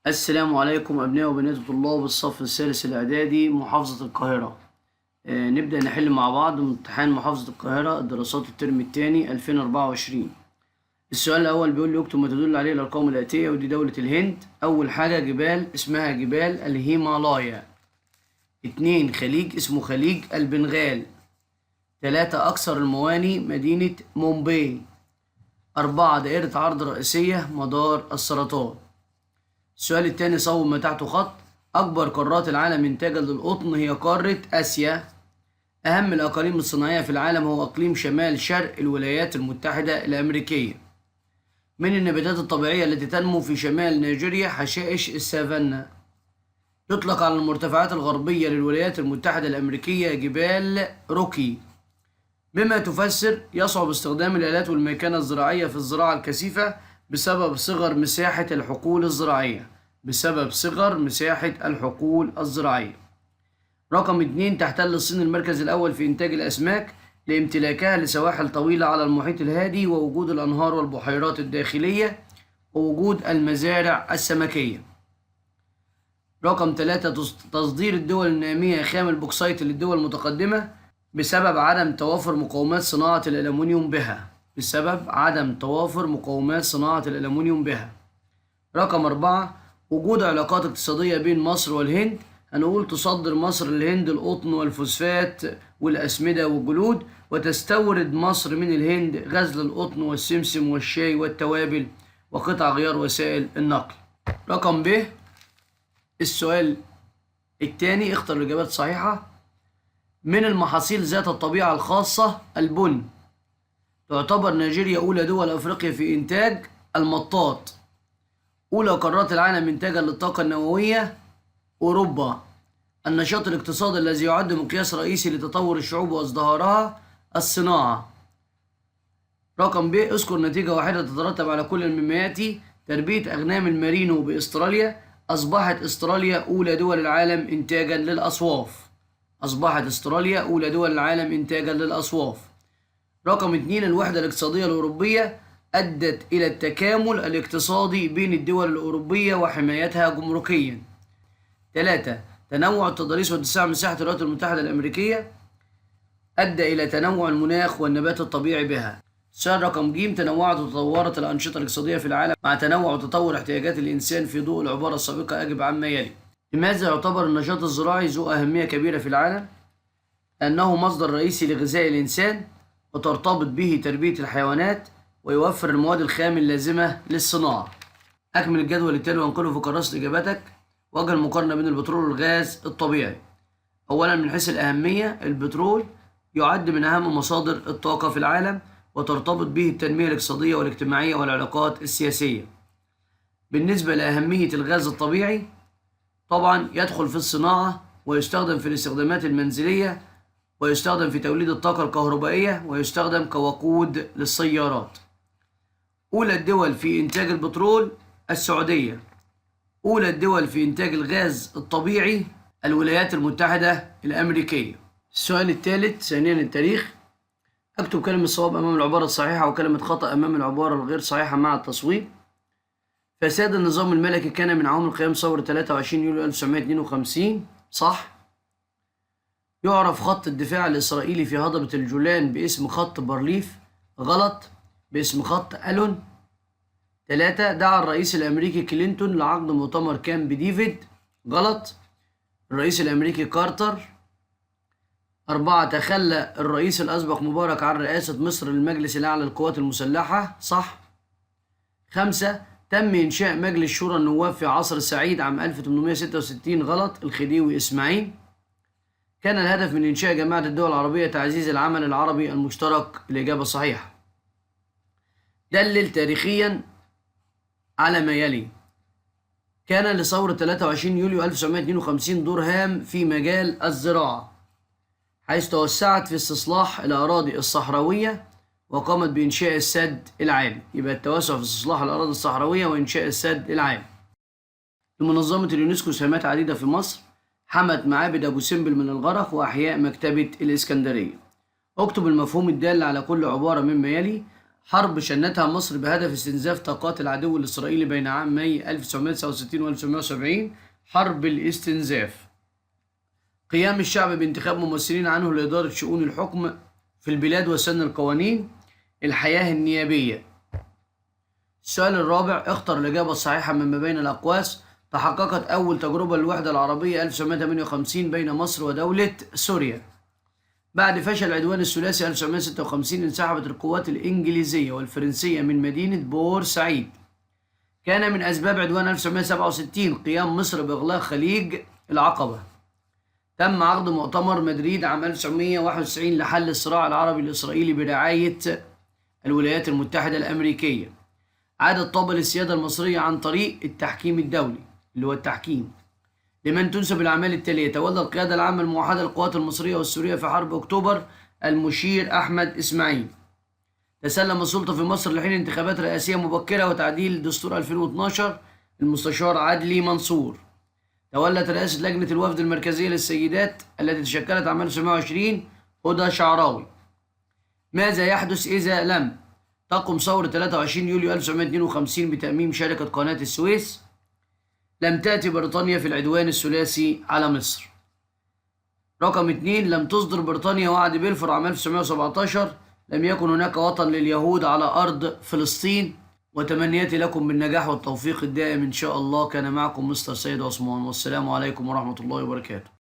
السلام عليكم أبناء وبنات طلاب الصف الثالث الإعدادي محافظة القاهرة. نبدأ نحل مع بعض امتحان محافظة القاهرة الدراسات الترم الثاني 2024. السؤال الأول بيقول لي اكتب ما تدل عليه الأرقام الآتية، ودي دولة الهند. أول حاجة جبال اسمها جبال الهيمالايا. 2 خليج اسمه خليج البنغال. 3 أكثر المواني مدينة مومباي. 4 دائرة عرض رئيسية مدار السرطان. السؤال الثاني صوب ما تحته خط. أكبر قارات العالم إنتاجا للقطن هي قارة آسيا. أهم الأقاليم الصناعية في العالم هو أقليم شمال شرق الولايات المتحدة الأمريكية. من النباتات الطبيعية التي تنمو في شمال نيجيريا حشائش السافانا. يطلق على المرتفعات الغربية للولايات المتحدة الأمريكية جبال روكي. بما تفسر يصعب استخدام الآلات والميكنة الزراعية في الزراعة الكثيفة بسبب صغر مساحة الحقول الزراعية. رقم 2 تحتل الصين المركز الأول في إنتاج الأسماك لامتلاكها لسواحل طويلة على المحيط الهادي ووجود الأنهار والبحيرات الداخلية ووجود المزارع السمكية. رقم 3 تصدير الدول النامية خام البوكسايت للدول المتقدمة بسبب عدم توافر مقومات صناعة الألمنيوم بها. رقم 4 وجود علاقات اقتصادية بين مصر والهند. هنقول تصدر مصر للهند القطن والفوسفات والأسمدة والجلود، وتستورد مصر من الهند غزل القطن والسمسم والشاي والتوابل وقطع غيار وسائل النقل. رقم ب السؤال الثاني اختر الإجابات الصحيحة. من المحاصيل ذات الطبيعة الخاصة البن. تعتبر نيجيريا أولى دول أفريقيا في إنتاج المطاط. أولى قارات العالم إنتاجا للطاقة النووية أوروبا. النشاط الاقتصادي الذي يعد مقياس رئيسي لتطور الشعوب وازدهارها الصناعة. رقم ب اذكر نتيجة واحدة تترتب على كل مما يأتي. تربية أغنام المارينو بأستراليا. أصبحت أستراليا أولى دول العالم إنتاجا للأصواف. رقم 2 الوحدة الاقتصادية الأوروبية أدت إلى التكامل الاقتصادي بين الدول الأوروبية وحمايتها جمركيا. 3 تنوع التضاريس واتساع مساحة الولايات المتحدة الأمريكية أدى إلى تنوع المناخ والنبات الطبيعي بها. السؤال رقم ج تنوعت وتطورت الأنشطة الاقتصادية في العالم مع تنوع وتطور احتياجات الإنسان في ضوء العبارة السابقة أجب عما يلي. لماذا يعتبر النشاط الزراعي ذو أهمية كبيرة في العالم؟ أنه مصدر رئيسي لغذاء الإنسان، وترتبط به تربية الحيوانات، ويوفر المواد الخام اللازمة للصناعة. أكمل الجدول التالي وانقله في كراسة إجاباتك. وجه المقارنة بين البترول والغاز الطبيعي. أولا من حيث الأهمية البترول يعد من أهم مصادر الطاقة في العالم، وترتبط به التنمية الاقتصادية والاجتماعية والعلاقات السياسية. بالنسبة لأهمية الغاز الطبيعي طبعا يدخل في الصناعة ويستخدم في الاستخدامات المنزلية، ويستخدم في توليد الطاقة الكهربائية، ويستخدم كوقود للسيارات. أولى الدول في إنتاج البترول السعودية. أولى الدول في إنتاج الغاز الطبيعي الولايات المتحدة الأمريكية. السؤال الثالث ثانيا التاريخ. أكتب كلمة صواب أمام العبارة الصحيحة وكلمة خطأ أمام العبارة الغير صحيحة مع التصويب. فساد النظام الملكي كان من عوامل قيام ثورة 23 يوليو 1952. صح. يعرف خط الدفاع الإسرائيلي في هضبة الجولان باسم خط بارليف. غلط، باسم خط ألون. 3 دعا الرئيس الأمريكي كلينتون لعقد مؤتمر كامب ديفيد. غلط، الرئيس الأمريكي كارتر. 4 تخلى الرئيس الأسبق مبارك عن رئاسة مصر للمجلس الأعلى للقوات المسلحة. صح. 5 تم إنشاء مجلس شورى النواب في عصر سعيد عام 1866. غلط، الخديوي إسماعيل. كان الهدف من إنشاء جامعة الدول العربية تعزيز العمل العربي المشترك. الإجابة صحيحة. دلل تاريخيا على ما يلي. كان لثورة 23 يوليو 1952 دور هام في مجال الزراعة، حيث توسعت في استصلاح الأراضي الصحراوية وقامت بإنشاء السد العالي. يبقى التوسع في استصلاح الأراضي الصحراوية وإنشاء السد العالي. لمنظمة اليونسكو سهامات عديدة في مصر. حمت معابد أبو سمبل من الغرق وأحياء مكتبة الإسكندرية. اكتب المفهوم الدال على كل عبارة مما يلي. حرب شنتها مصر بهدف استنزاف طاقات العدو الإسرائيلي بين عامي 1969 و 1970، حرب الاستنزاف. قيام الشعب بانتخاب ممثلين عنه لإدارة شؤون الحكم في البلاد وسن القوانين، الحياة النيابية. السؤال الرابع، اختر الإجابة الصحيحة مما بين الأقواس. تحققت أول تجربة للوحدة العربية 1958 بين مصر ودولة سوريا. بعد فشل العدوان الثلاثي 1956 انسحبت القوات الإنجليزية والفرنسية من مدينة بورسعيد. كان من أسباب عدوان 1967 قيام مصر بإغلاق خليج العقبة. تم عقد مؤتمر مدريد عام 1991 لحل الصراع العربي الإسرائيلي برعاية الولايات المتحدة الأمريكية. عادت طابة السيادة المصرية عن طريق التحكيم الدولي اللي هو التحكيم. لمن تنسب الأعمال التالية؟ تولى القيادة العامة الموحدة للقوات المصرية والسورية في حرب أكتوبر المشير أحمد إسماعيل. تسلم السلطة في مصر لحين انتخابات رئاسية مبكرة وتعديل دستور 2012 المستشار عدلي منصور. تولت رئاسة لجنة الوفد المركزية للسيدات التي تشكلت عام 1920 هدى شعراوي. ماذا يحدث إذا لم تقم ثورة 23 يوليو 1952 بتأميم شركة قناة السويس؟ لم تأتي بريطانيا في العدوان الثلاثي على مصر. رقم 2، لم تصدر بريطانيا وعد بلفور عام 1917. لم يكن هناك وطن لليهود على أرض فلسطين. وتمنياتي لكم بالنجاح والتوفيق الدائم إن شاء الله. كان معكم مستر سيد عثمان، والسلام عليكم ورحمة الله وبركاته.